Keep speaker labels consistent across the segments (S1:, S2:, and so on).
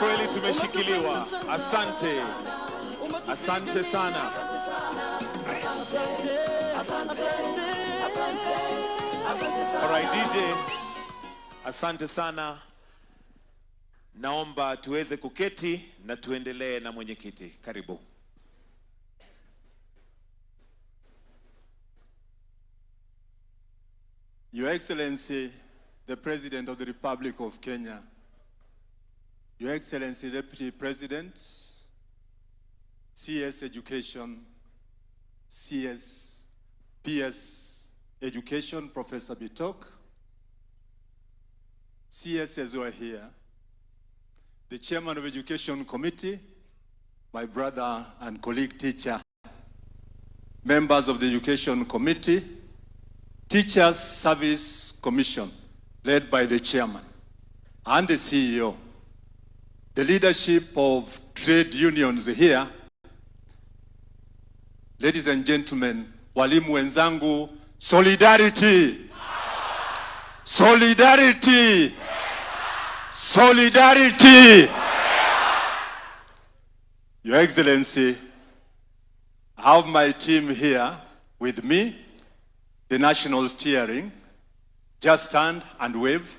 S1: kweli tumeshikiliwa. Asante. Asante sana. Alright, DJ. Asante sana. Naomba tuweze kuketi na tuendelee na mwenyekiti. Karibu.
S2: Your Excellency, the President of the Republic of Kenya, Your Excellency, Deputy President, CS Education, PS Education, Professor Bitok, CSs who are here, the Chairman of Education Committee, my brother and colleague teacher, members of the Education Committee, Teachers Service Commission, led by the Chairman and the CEO, the leadership of trade unions here, ladies and gentlemen, walimu wenzangu, solidarity! Solidarity! Solidarity! Your Excellency, I have my team here with me, the national steering. Just stand and wave.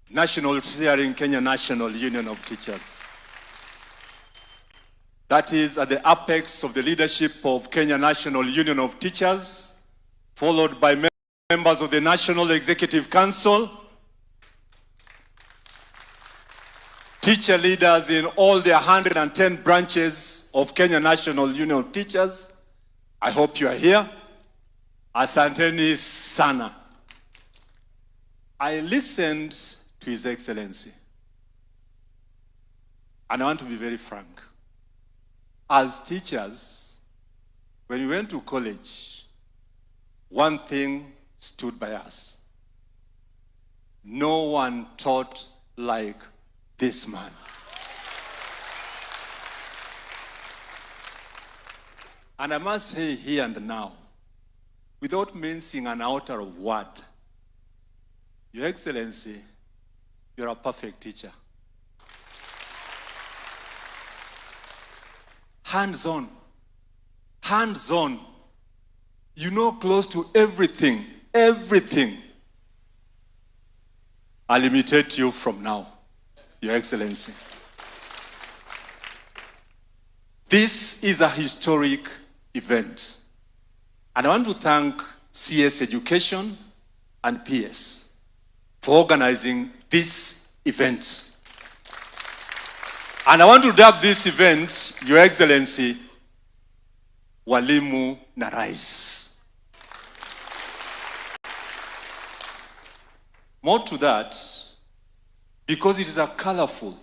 S2: National steering, Kenya National Union of Teachers. That is at the apex of the leadership of Kenya National Union of Teachers, followed by members of the National Executive Council, teacher leaders in all the 110 branches of Kenya National Union of Teachers. I hope you are here. Asanteni sana. I listened to His Excellency, and I want to be very frank. As teachers, when we went to college, one thing stood by us. No one taught like this man. And I must say here and now, without mincing an outer of word, Your Excellency, you're a perfect teacher. Hands-on. Hands-on. You know close to everything. Everything. I'll imitate you from now, Your Excellency. This is a historic event. And I want to thank CS Education and PS for organizing this event. And I want to dub this event, Your Excellency, Walimu na Rais. More to that, because it is a colorful,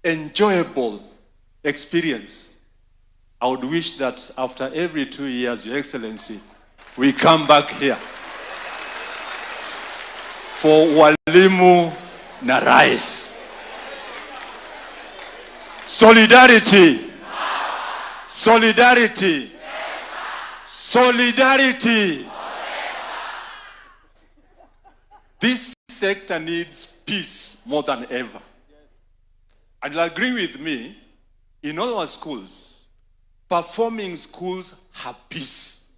S2: enjoyable experience. I would wish that after every 2 years, Your Excellency, we come back here for Walimu na Rais. Solidarity. Solidarity. Solidarity. This sector needs peace more than ever. And you'll agree with me, in all our schools, performing schools have peace.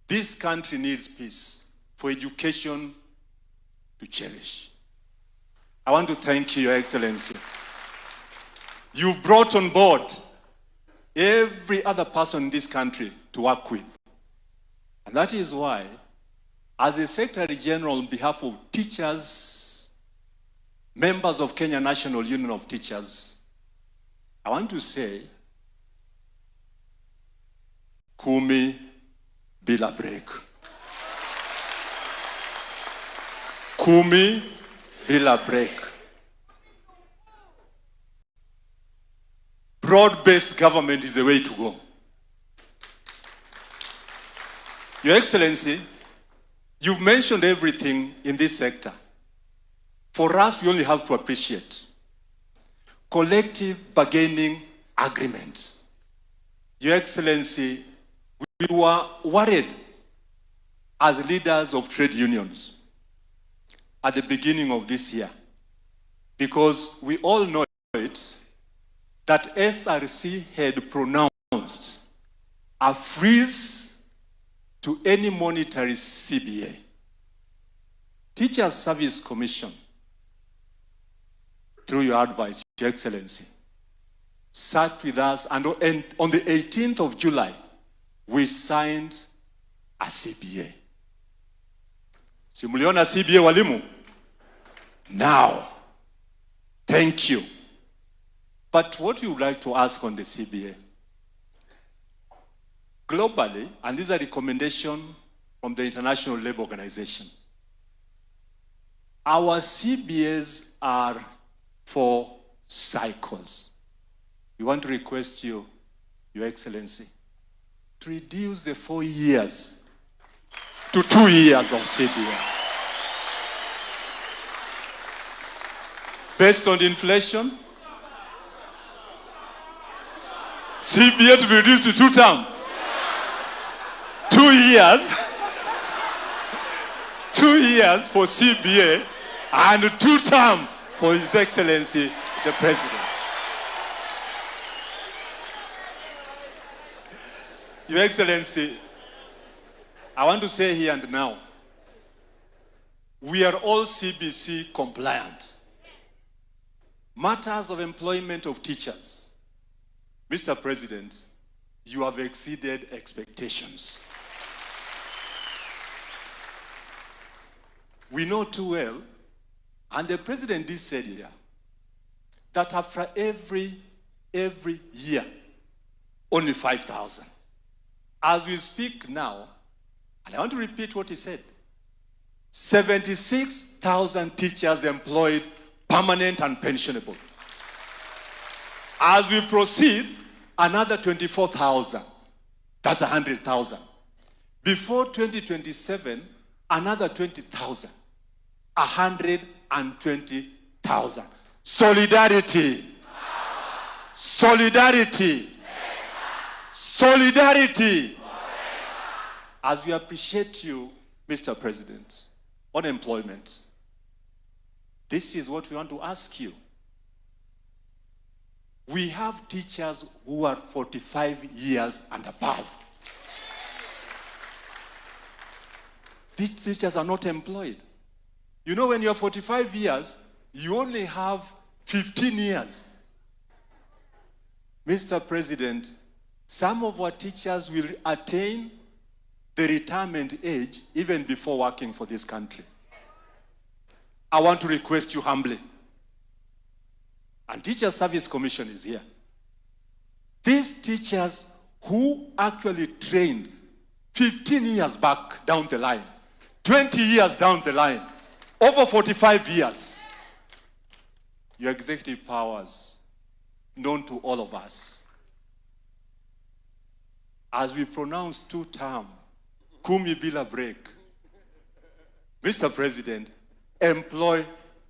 S2: This country needs peace for education to cherish. I want to thank you, Your Excellency. You brought on board every other person in this country to work with. And that is why, as a Secretary General on behalf of teachers, members of Kenya National Union of Teachers, I want to say, Kumi bila break. Kumi bila break. Broad-based government is the way to go. Your Excellency, you've mentioned everything in this sector. For us, we only have to appreciate collective bargaining agreements. Your Excellency, we were worried as leaders of trade unions at the beginning of this year because we all know it, that SRC had pronounced a freeze to any monetary CBA. Teachers Service Commission, through your advice, Your Excellency, sat with us, and on the 18th of July, we signed a CBA. Simuliona CBA walimu? Now, thank you. But what you would like to ask on the CBA? Globally, and these are recommendations from the International Labour Organization, our CBAs are for cycles. We want to request you, Your Excellency, to reduce the 4 years to 2 years of CBA. Based on the inflation, CBA to be reduced to 2 terms. 2 years. 2 years for CBA and 2 terms for His Excellency, the President. Your Excellency, I want to say here and now, we are all CBC compliant. Matters of employment of teachers. Mr. President, you have exceeded expectations. We know too well, and the President did say here, that after every year, only 5,000. As we speak now, and I want to repeat what he said, 76,000 teachers employed, permanent and pensionable. As we proceed, another 24,000. That's 100,000. Before 2027, another 20,000. 120,000. Solidarity. Solidarity. Solidarity. As we appreciate you, Mr. President, on employment, this is what we want to ask you. We have teachers who are 45 years and above. These teachers are not employed. You know, when you're 45 years, you only have 15 years. Mr. President, some of our teachers will attain the retirement age even before working for this country. I want to request you humbly, and Teacher Service Commission is here. These teachers who actually trained 15 years back down the line, 20 years down the line, over 45 years, your executive powers, known to all of us, as we pronounce 2 term, kumi bila break, Mr. President, employ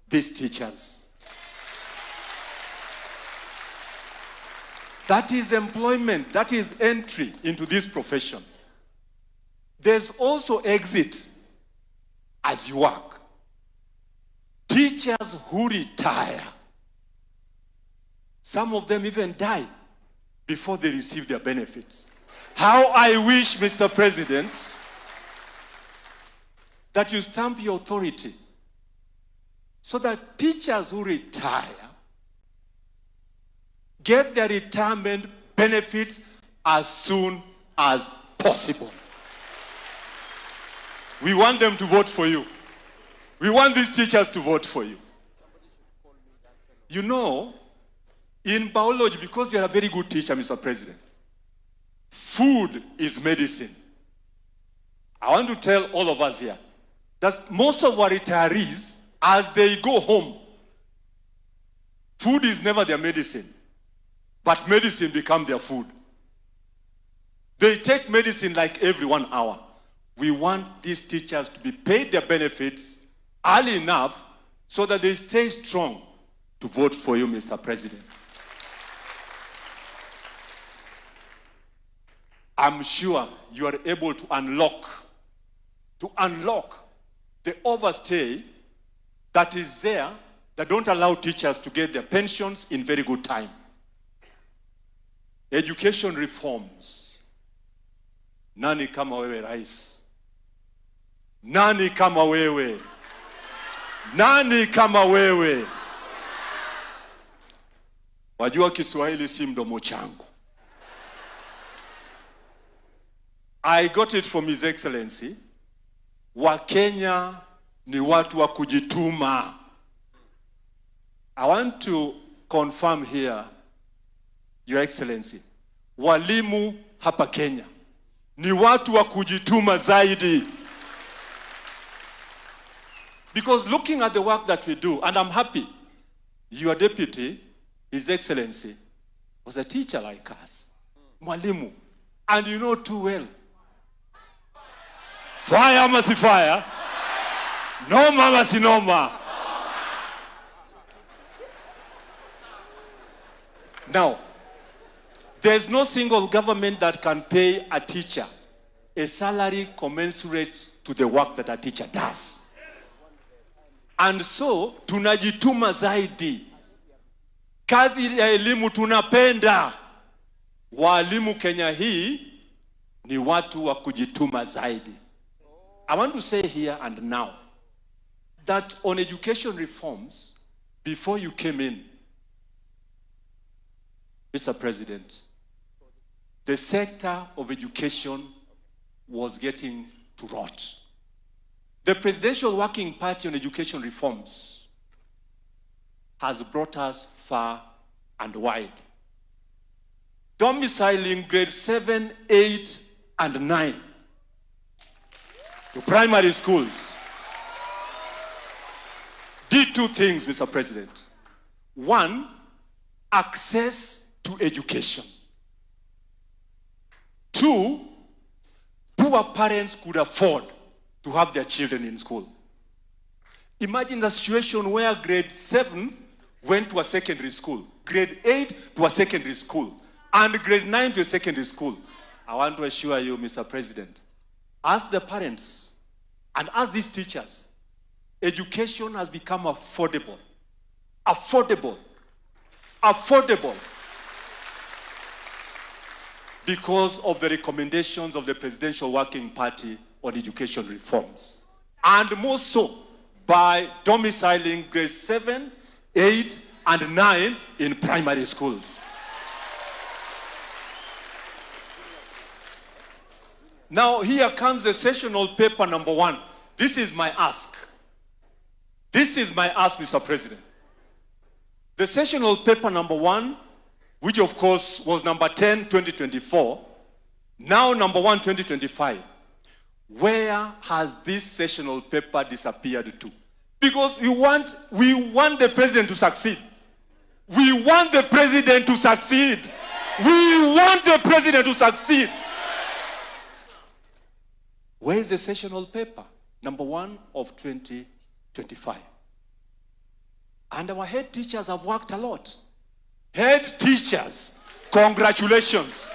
S2: these teachers. That is employment, that is entry into this profession. There's also exit as you work. Teachers who retire, some of them even die before they receive their benefits. How I wish, Mr. President, that you stamp your authority so that teachers who retire get their retirement benefits as soon as possible. We want them to vote for you. We want these teachers to vote for you. You know, in biology, because you're a very good teacher, Mr. President, food is medicine. I want to tell all of us here that most of our retirees, as they go home, food is never their medicine, but medicine becomes their food. They take medicine like every 1 hour. We want these teachers to be paid their benefits early enough so that they stay strong to vote for you, Mr. President. I'm sure you are able to unlock the overstay that is there that don't allow teachers to get their pensions in very good time. Education reforms. Nani kama wewe rais? Nani kama wewe? Nani kama wewe? Wajua Kiswahili si mdomo changu. I got it from His Excellency. Wakenya ni watu wa kujituma. I want to confirm here, Your Excellency. Walimu hapa Kenya ni watu wa kujituma zaidi. Because looking at the work that we do, and I'm happy, your deputy, His Excellency, was a teacher like us. Mwalimu. And you know too well. Fire must fire. Noma must noma. Now, there's no single government that can pay a teacher a salary commensurate to the work that a teacher does. And so, tunajituma zaidi. Kazi ya elimu tunapenda. Walimu Kenya hii ni watu wa kujituma zaidi. I want to say here and now that on education reforms, before you came in, Mr. President, the sector of education was getting to rot. The Presidential Working Party on Education Reforms has brought us far and wide. Domiciling grade 7, 8, and 9 to primary schools did two things, Mr. President. One, access to education. Two, poor parents could afford to have their children in school. Imagine the situation where grade 7 went to a secondary school, grade 8 to a secondary school, and grade 9 to a secondary school. I want to assure you, Mr. President, as the parents and as these teachers, education has become affordable. Affordable. Affordable. Because of the recommendations of the Presidential Working Party on education reforms. And more so by domiciling grade 7, 8, and 9 in primary schools. Now here comes the sessional paper number 1. This is my ask. This is my ask, Mr. President. The sessional paper number 1, which of course was number 10, 2024, now number 1, 2025. Where has this sessional paper disappeared to? Because we want the president to succeed. We want the president to succeed. We want the president to succeed. Where is the sessional paper? Number 1 of 2025. And our head teachers have worked a lot. Head teachers, congratulations.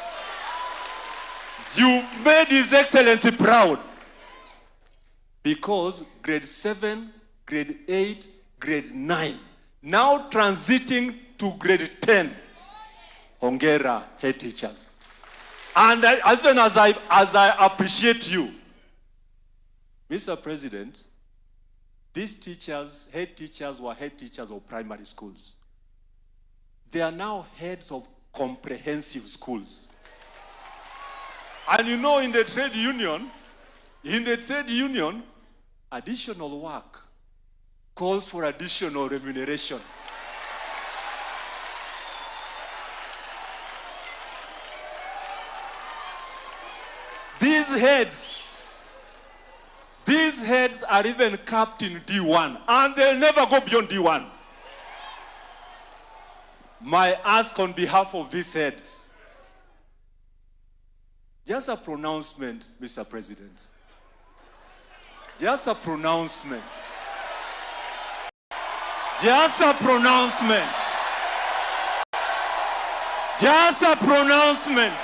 S2: You've made His Excellency proud. Because grade 7, grade 8, grade 9, now transiting to grade 10. Hongera, head teachers. And as I appreciate you, Mr. President, these teachers, head teachers, were head teachers of primary schools. They are now heads of comprehensive schools. And you know, in the trade union, additional work calls for additional remuneration. These heads are even capped in D1, and they'll never go beyond D1. My ask on behalf of these heads, just a pronouncement, Mr. President. Just a pronouncement. Just a pronouncement. Just a pronouncement.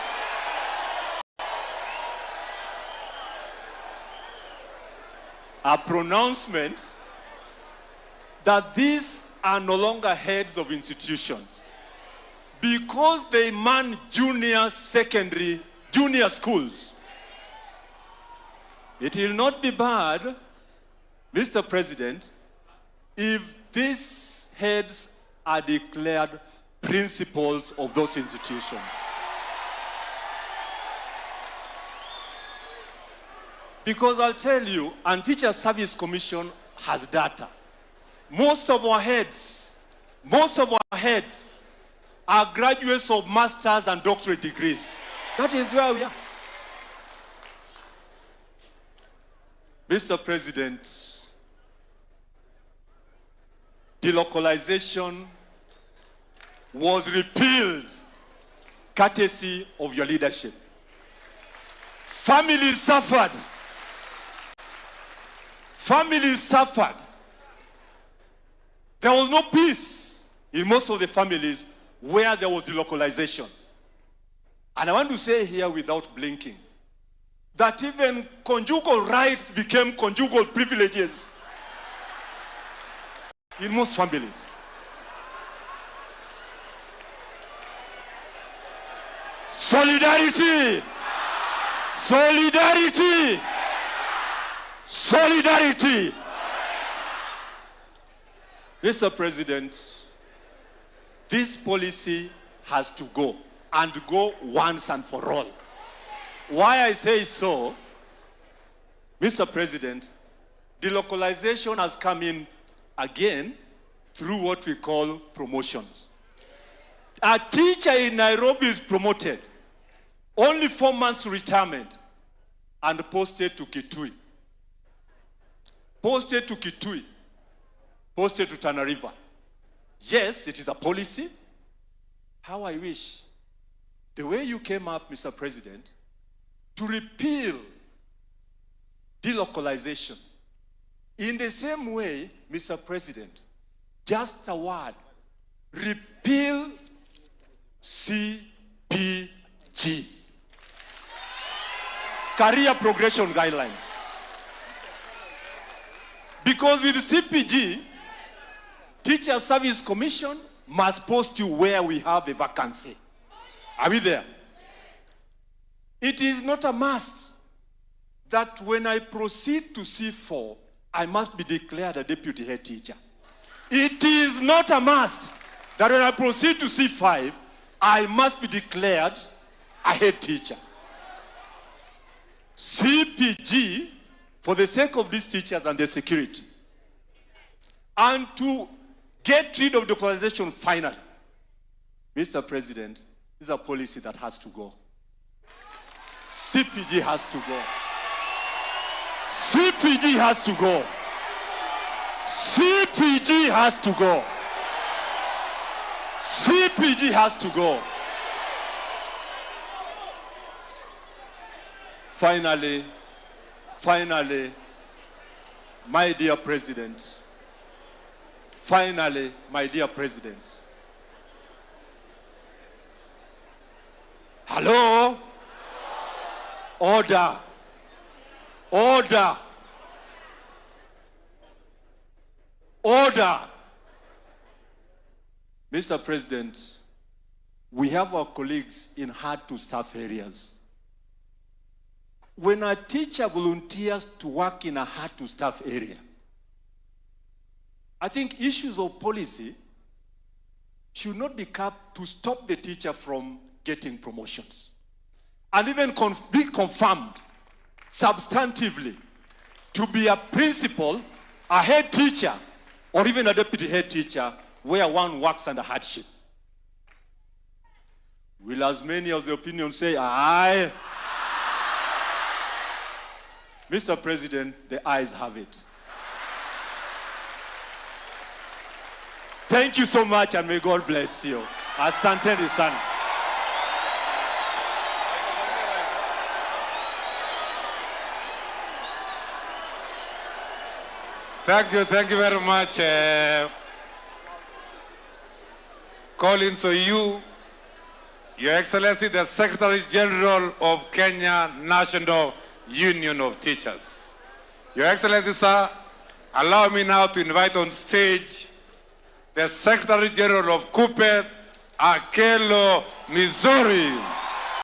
S2: A pronouncement that these are no longer heads of institutions. Because they man junior secondary, junior schools. It will not be bad, Mr. President, if these heads are declared principals of those institutions. Because I'll tell you, and Teacher Service Commission has data. Most of our heads are graduates of master's and doctorate degrees. That is where we are. Mr. President, delocalization was repealed courtesy of your leadership. Families suffered. Families suffered. There was no peace in most of the families where there was delocalization. And I want to say here without blinking, that even conjugal rights became conjugal privileges in most families. Solidarity! Solidarity! Solidarity! Mr. President, this policy has to go, and go once and for all. Why I say so, Mr. President, delocalization has come in again through what we call promotions. A teacher in Nairobi is promoted, only 4 months retirement, and posted to Kitui. Posted to Kitui. Posted to Tana River. Yes, it is a policy. How I wish the way you came up, Mr. President, to repeal delocalization. In the same way, Mr. President, just a word, repeal CPG. Career Progression Guidelines. Because with CPG, Teacher Service Commission must post you where we have a vacancy. Are we there? It is not a must that when I proceed to C4, I must be declared a deputy head teacher. It is not a must that when I proceed to C5, I must be declared a head teacher. CPG, for the sake of these teachers and their security, and to get rid of delocalization finally, Mr. President, this is a policy that has to go. CPG has to go. CPG has to go. CPG has to go. CPG has to go. Finally, my dear President, hello? Order. Order. Order. Mr. President, we have our colleagues in hard-to-staff areas. When a teacher volunteers to work in a hard-to-staff area, I think issues of policy should not be kept to stop the teacher from getting promotions. And even be confirmed substantively to be a principal, a head teacher, or even a deputy head teacher where one works under hardship. Will as many of the opinion say aye? Mr. President, the ayes have it. Thank you so much, and may God bless you. Asante sana.
S3: Thank you very much, Collins OYUU, Your Excellency, the Secretary General of Kenya National Union of Teachers. Your Excellency, sir, allow me now to invite on stage the Secretary General of KUPPET, Akelo Missouri.